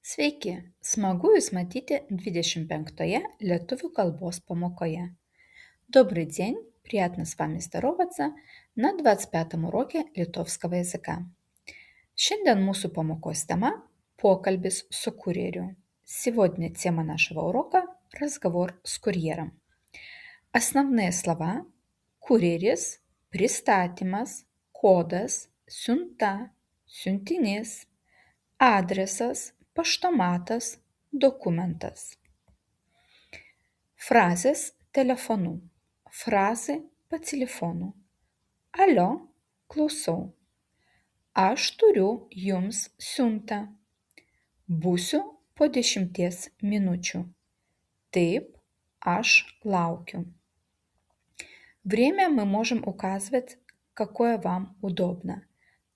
Sveiki, smagu Jūs matyti 25-оje lietuvių kalbos pamokoje. Добрый день, приятно с вами здороваться на 25-м уроке литовского языка. Šiandien mūsų pamokos tema – pokalbis su kurjeriu. Сегодня тема нашего урока – разговор с курьером. Основные слова – kurjeris, pristatymas, kodas, siunta, siuntinys, adresas, paštomatas, dokumentas. Frazės telefonu. Frazė po telefonu. Alio, klausau. Aš turiu jums siuntą. Būsiu po 10 minučių. Taip, aš laukiу. Время мы можем указывать, какое вам удобно.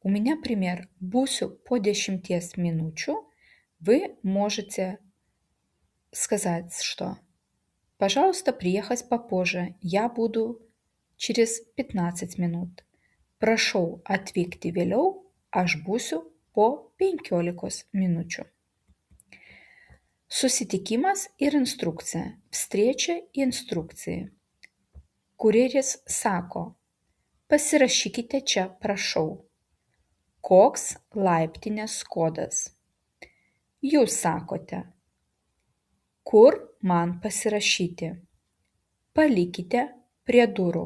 У меня пример «busю по 10 минучу». Вы можете сказать, что «пожалуйста, приехать попозже, я буду через 15 минут». «Prašau atvykti vėliau, aš būsiu po 15 minučių». Susitikimas ir instrukcija. Встреча и инструкции. Kurjeris sako «pasirašykite čia, prašau». Koks laiptinės kodas? Jūs sakote «kur man pasirašyti?» Palikite prie durų.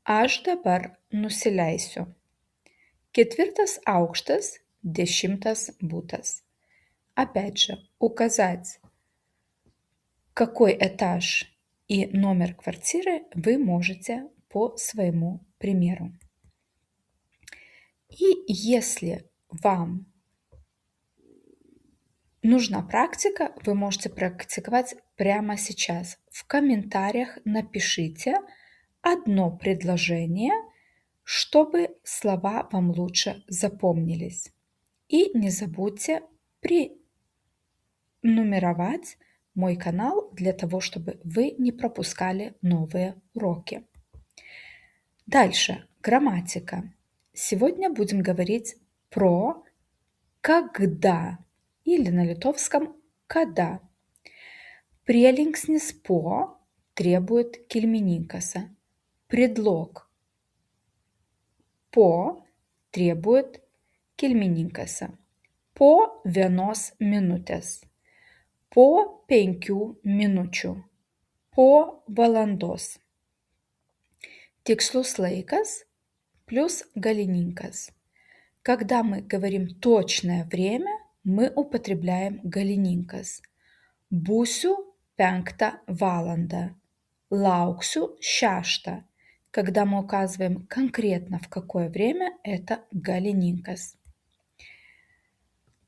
Aš dabar nusileisiu. 4 aukštas, 10 butas. Опять же, указать, какой этаж и номер квартиры вы можете по своему примеру. И если вам нужна практика, вы можете практиковать прямо сейчас. В комментариях напишите одно предложение, чтобы слова вам лучше запомнились. И не забудьте пrenумеровать мой канал для того, чтобы вы не пропускали новые уроки. Дальше. Грамматика. Сегодня будем говорить про «когда» или на литовском «когда». Prielinksnis po требует кельмininkasa. Предлог po требует кельмininkasa. Po 1 minutės. Po 5 minučių. Po valandos. Tikslus laikas плюс галиninkas. Когда мы говорим точное время, мы употребляем галиninkas. Būsiu 5 valandą. Lauksiu 6. Когда мы указываем конкретно в какое время, это галиninkas.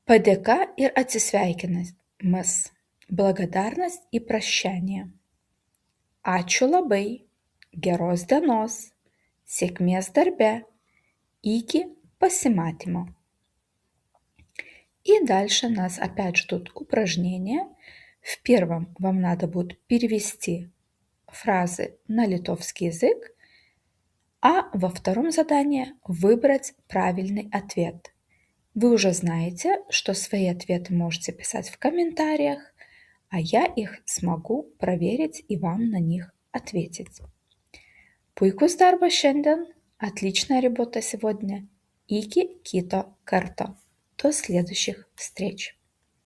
Padėka ir atsisveikinimas. Благодарность и прощание. Ačiū labai. Geros dienos. Sėkmės darbe. Iki pasimatymo. И дальше нас опять ждут упражнения. В первом вам надо будет перевести фразы на литовский язык, а во втором задании выбрать правильный ответ. Вы уже знаете, что свои ответы можете писать в комментариях, а я их смогу проверить и вам на них ответить. Puikus darbas šiandien, отличная работа сегодня. Iki kito karto. До следующих встреч.